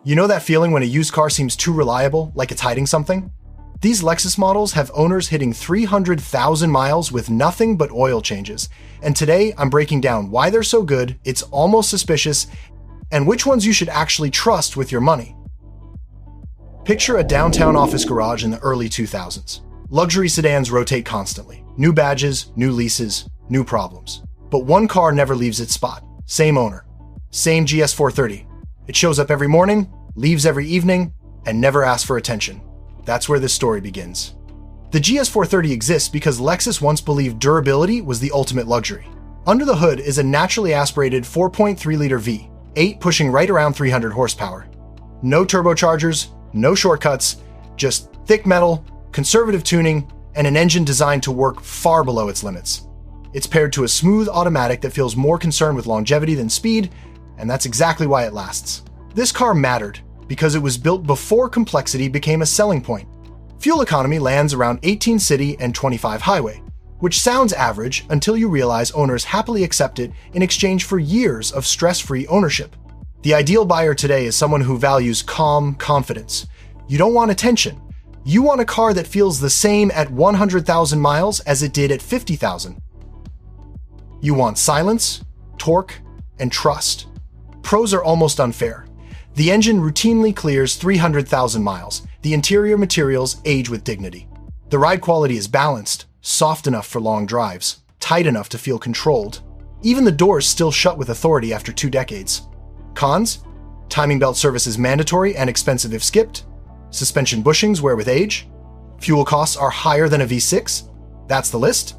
You know that feeling when a used car seems too reliable, like it's hiding something? These Lexus models have owners hitting 300,000 miles with nothing but oil changes. And today, I'm breaking down why they're so good, it's almost suspicious, and which ones you should actually trust with your money. Picture a downtown office garage in the early 2000s. Luxury sedans rotate constantly. New badges, new leases, new problems. But one car never leaves its spot. Same owner. Same GS430. It shows up every morning, leaves every evening, and never asks for attention. That's where this story begins. The GS430 exists because Lexus once believed durability was the ultimate luxury. Under the hood is a naturally aspirated 4.3-liter V8 pushing right around 300 horsepower. No turbochargers, no shortcuts, just thick metal, conservative tuning, and an engine designed to work far below its limits. It's paired to a smooth automatic that feels more concerned with longevity than speed, and that's exactly why it lasts. This car mattered because it was built before complexity became a selling point. Fuel economy lands around 18 city and 25 highway, which sounds average until you realize owners happily accept it in exchange for years of stress-free ownership. The ideal buyer today is someone who values calm confidence. You don't want attention. You want a car that feels the same at 100,000 miles as it did at 50,000. You want silence, torque, and trust. Pros are almost unfair. The engine routinely clears 300,000 miles. The interior materials age with dignity. The ride quality is balanced, soft enough for long drives, tight enough to feel controlled. Even the doors still shut with authority after 2 decades. Cons? Timing belt service is mandatory and expensive if skipped. Suspension bushings wear with age. Fuel costs are higher than a V6. That's the list.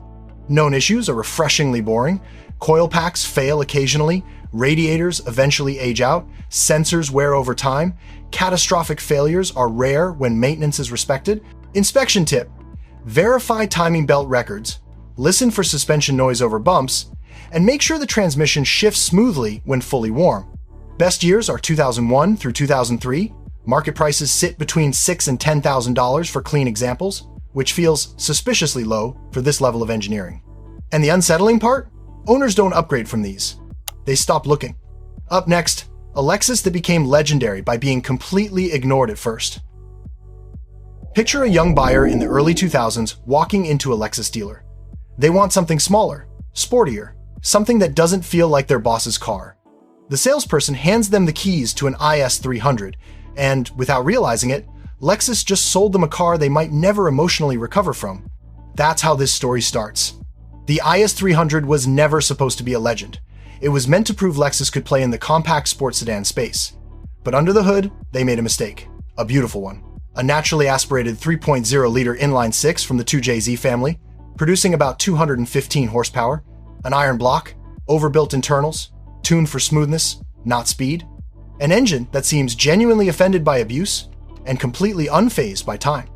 Known issues are refreshingly boring. Coil packs fail occasionally. Radiators eventually age out. Sensors wear over time. Catastrophic failures are rare when maintenance is respected. Inspection tip: verify timing belt records, listen for suspension noise over bumps, and make sure the transmission shifts smoothly when fully warm. Best years are 2001 through 2003. Market prices sit between $6,000 and $10,000 for clean examples, which feels suspiciously low for this level of engineering. And the unsettling part? Owners don't upgrade from these. They stop looking. Up next, a Lexus that became legendary by being completely ignored at first. Picture a young buyer in the early 2000s walking into a Lexus dealer. They want something smaller, sportier, something that doesn't feel like their boss's car. The salesperson hands them the keys to an IS300, and without realizing it, Lexus just sold them a car they might never emotionally recover from. That's how this story starts. The IS300 was never supposed to be a legend. It was meant to prove Lexus could play in the compact sports sedan space. But under the hood, they made a mistake. A beautiful one. A naturally aspirated 3.0-liter inline-six from the 2JZ family, producing about 215 horsepower, an iron block, overbuilt internals, tuned for smoothness, not speed, an engine that seems genuinely offended by abuse and completely unfazed by time.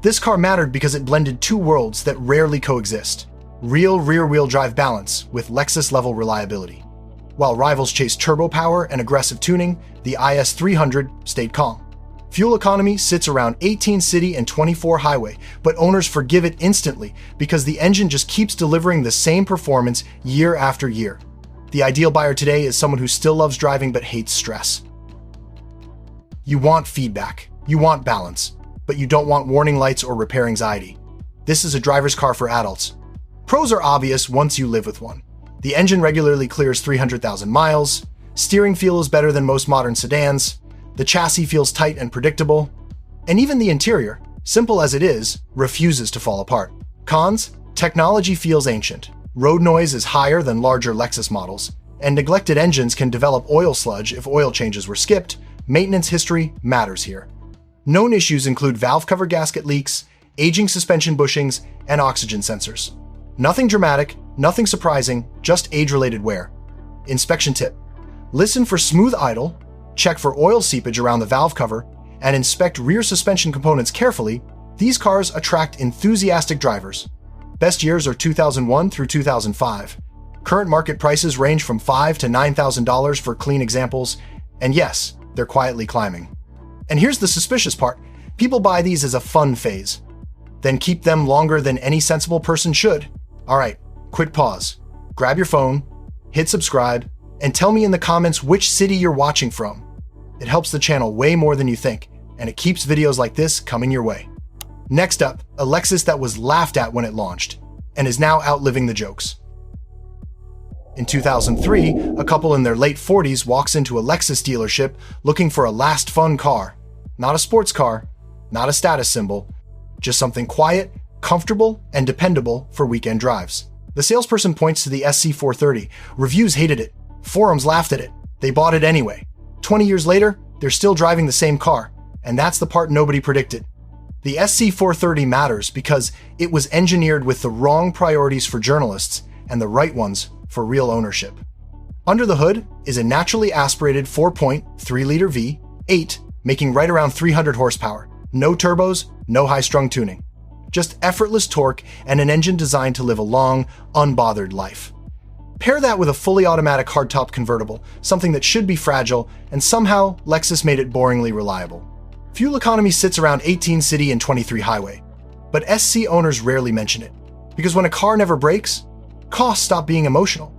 This car mattered because it blended two worlds that rarely coexist: real rear-wheel drive balance with Lexus-level reliability. While rivals chased turbo power and aggressive tuning, the IS300 stayed calm. Fuel economy sits around 18 city and 24 highway, but owners forgive it instantly because the engine just keeps delivering the same performance year after year. The ideal buyer today is someone who still loves driving but hates stress. You want feedback, you want balance, but you don't want warning lights or repair anxiety. This is a driver's car for adults. Pros are obvious once you live with one. The engine regularly clears 300,000 miles, steering feel is better than most modern sedans, the chassis feels tight and predictable, and even the interior, simple as it is, refuses to fall apart. Cons? Technology feels ancient. Road noise is higher than larger Lexus models, and neglected engines can develop oil sludge if oil changes were skipped. Maintenance history matters here. Known issues include valve cover gasket leaks, aging suspension bushings, and oxygen sensors. Nothing dramatic, nothing surprising, just age-related wear. Inspection tip: listen for smooth idle, check for oil seepage around the valve cover, and inspect rear suspension components carefully. These cars attract enthusiastic drivers. Best years are 2001 through 2005. Current market prices range from $5,000 to $9,000 for clean examples, and yes, they're quietly climbing. And here's the suspicious part: people buy these as a fun phase, then keep them longer than any sensible person should. All right, quick pause. Grab your phone, hit subscribe, and tell me in the comments which city you're watching from. It helps the channel way more than you think, and it keeps videos like this coming your way. Next up, a Lexus that was laughed at when it launched, and is now outliving the jokes. In 2003, a couple in their late 40s walks into a Lexus dealership looking for a last fun car. Not a sports car, not a status symbol, just something quiet, comfortable, and dependable for weekend drives. The salesperson points to the SC430. Reviews hated it. Forums laughed at it. They bought it anyway. 20 years later, they're still driving the same car, and that's the part nobody predicted. The SC430 matters because it was engineered with the wrong priorities for journalists and the right ones for real ownership. Under the hood is a naturally aspirated 4.3-liter V8, making right around 300 horsepower. No turbos, no high-strung tuning. Just effortless torque and an engine designed to live a long, unbothered life. Pair that with a fully automatic hardtop convertible, something that should be fragile, and somehow Lexus made it boringly reliable. Fuel economy sits around 18 city and 23 highway, but SC owners rarely mention it, because when a car never breaks, costs stop being emotional.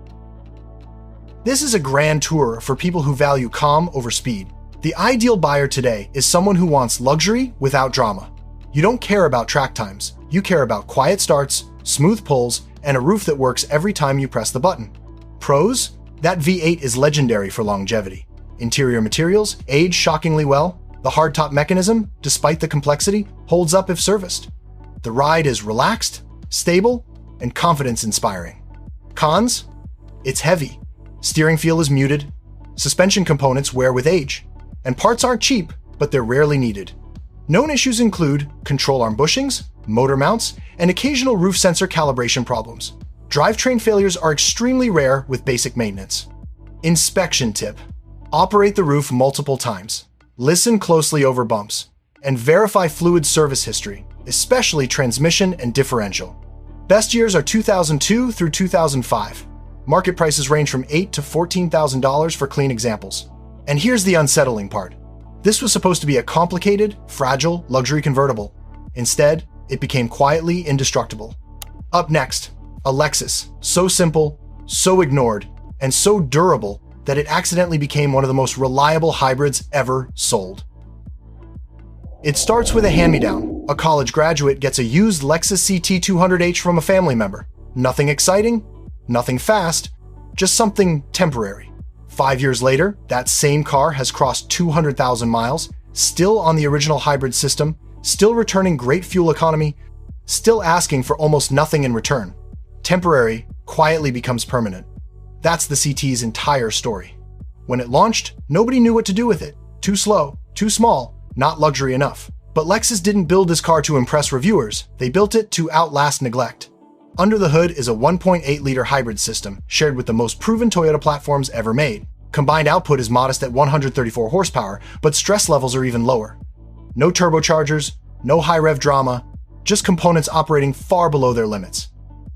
This is a grand tourer for people who value calm over speed. The ideal buyer today is someone who wants luxury without drama. You don't care about track times, you care about quiet starts, smooth pulls, and a roof that works every time you press the button. Pros? That V8 is legendary for longevity. Interior materials age shockingly well. The hardtop mechanism, despite the complexity, holds up if serviced. The ride is relaxed, stable, and confidence-inspiring. Cons? It's heavy. Steering feel is muted. Suspension components wear with age. And parts aren't cheap, but they're rarely needed. Known issues include control arm bushings, motor mounts, and occasional roof sensor calibration problems. Drivetrain failures are extremely rare with basic maintenance. Inspection tip: operate the roof multiple times. Listen closely over bumps, and verify fluid service history, especially transmission and differential. Best years are 2002 through 2005. Market prices range from $8,000 to $14,000 for clean examples. And here's the unsettling part. This was supposed to be a complicated, fragile luxury convertible. Instead, it became quietly indestructible. Up next, a Lexus, so simple, so ignored, and so durable that it accidentally became one of the most reliable hybrids ever sold. It starts with a hand-me-down. A college graduate gets a used Lexus CT200h from a family member. Nothing exciting, nothing fast, just something temporary. 5 years later, that same car has crossed 200,000 miles, still on the original hybrid system, still returning great fuel economy, still asking for almost nothing in return. Temporary quietly becomes permanent. That's the CT's entire story. When it launched, nobody knew what to do with it. Too slow, too small, not luxury enough. But Lexus didn't build this car to impress reviewers, they built it to outlast neglect. Under the hood is a 1.8-liter hybrid system, shared with the most proven Toyota platforms ever made. Combined output is modest at 134 horsepower, but stress levels are even lower. No turbochargers, no high-rev drama, just components operating far below their limits.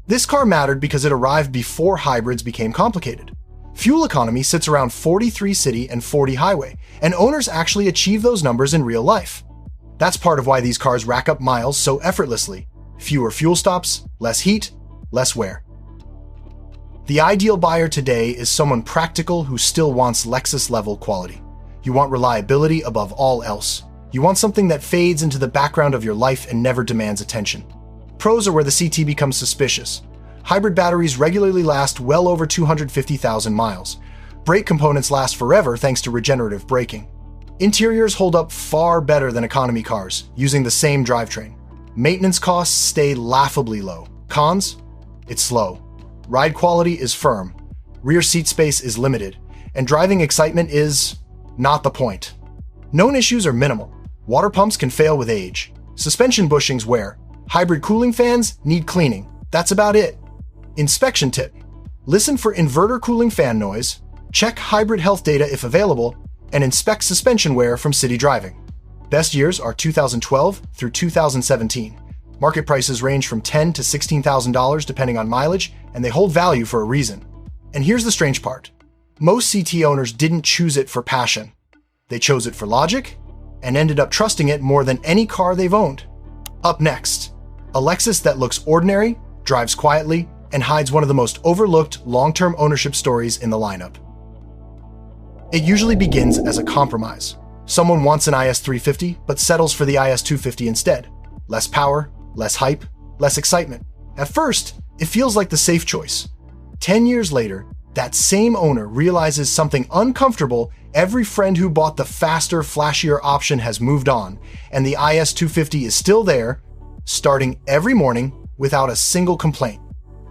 This car mattered because it arrived before hybrids became complicated. Fuel economy sits around 43 city and 40 highway, and owners actually achieve those numbers in real life. That's part of why these cars rack up miles so effortlessly. Fewer fuel stops, less heat, less wear. The ideal buyer today is someone practical who still wants Lexus-level quality. You want reliability above all else. You want something that fades into the background of your life and never demands attention. Pros are where the CT becomes suspicious. Hybrid batteries regularly last well over 250,000 miles. Brake components last forever thanks to regenerative braking. Interiors hold up far better than economy cars, using the same drivetrain. Maintenance costs stay laughably low. Cons? It's slow. Ride quality is firm. Rear seat space is limited. And driving excitement is not the point. Known issues are minimal. Water pumps can fail with age. Suspension bushings wear. Hybrid cooling fans need cleaning. That's about it. Inspection tip: listen for inverter cooling fan noise, check hybrid health data if available, and inspect suspension wear from city driving. Best years are 2012 through 2017. Market prices range from $10,000 to $16,000 depending on mileage, and they hold value for a reason. And here's the strange part. Most CT owners didn't choose it for passion. They chose it for logic, and ended up trusting it more than any car they've owned. Up next, a Lexus that looks ordinary, drives quietly, and hides one of the most overlooked long-term ownership stories in the lineup. It usually begins as a compromise. Someone wants an IS350 but settles for the IS250 instead. Less power, less hype, less excitement. At first, it feels like the safe choice. 10 years later, that same owner realizes something uncomfortable. Every friend who bought the faster, flashier option has moved on, and the IS250 is still there, starting every morning without a single complaint.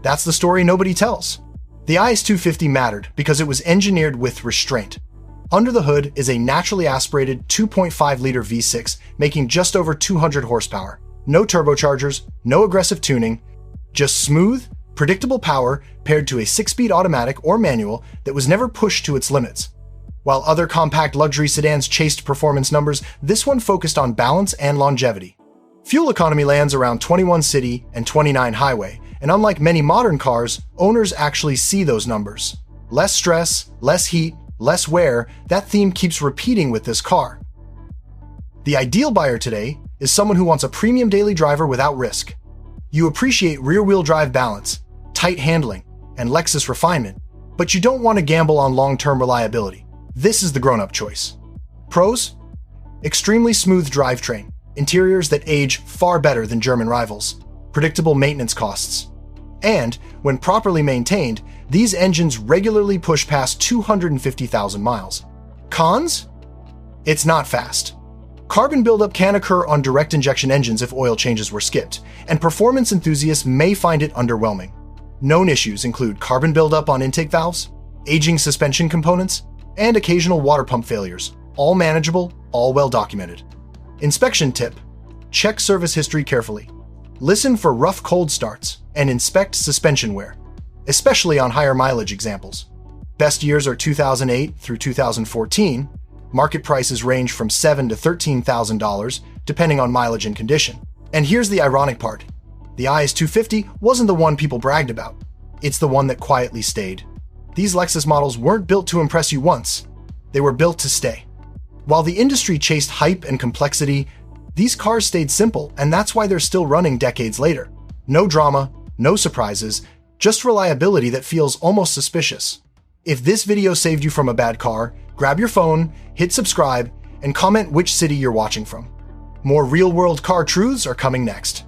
That's the story nobody tells. The IS250 mattered because it was engineered with restraint. Under the hood is a naturally aspirated 2.5-liter V6 making just over 200 horsepower. No turbochargers, no aggressive tuning, just smooth, predictable power paired to a 6-speed automatic or manual that was never pushed to its limits. While other compact luxury sedans chased performance numbers, this one focused on balance and longevity. Fuel economy lands around 21 city and 29 highway, and unlike many modern cars, owners actually see those numbers. Less stress, less heat, less wear, that theme keeps repeating with this car. The ideal buyer today is someone who wants a premium daily driver without risk. You appreciate rear-wheel drive balance, tight handling, and Lexus refinement, but you don't want to gamble on long-term reliability. This is the grown-up choice. Pros? Extremely smooth drivetrain, interiors that age far better than German rivals, predictable maintenance costs. And, when properly maintained, these engines regularly push past 250,000 miles. Cons? It's not fast. Carbon buildup can occur on direct injection engines if oil changes were skipped, and performance enthusiasts may find it underwhelming. Known issues include carbon buildup on intake valves, aging suspension components, and occasional water pump failures, all manageable, all well documented. Inspection tip: check service history carefully. Listen for rough cold starts and inspect suspension wear, especially on higher mileage examples. Best years are 2008 through 2014. Market prices range from $7,000 to $13,000, depending on mileage and condition. And here's the ironic part. The IS250 wasn't the one people bragged about. It's the one that quietly stayed. These Lexus models weren't built to impress you once. They were built to stay. While the industry chased hype and complexity, these cars stayed simple, and that's why they're still running decades later. No drama, no surprises, just reliability that feels almost suspicious. If this video saved you from a bad car, grab your phone, hit subscribe, and comment which city you're watching from. More real-world car truths are coming next.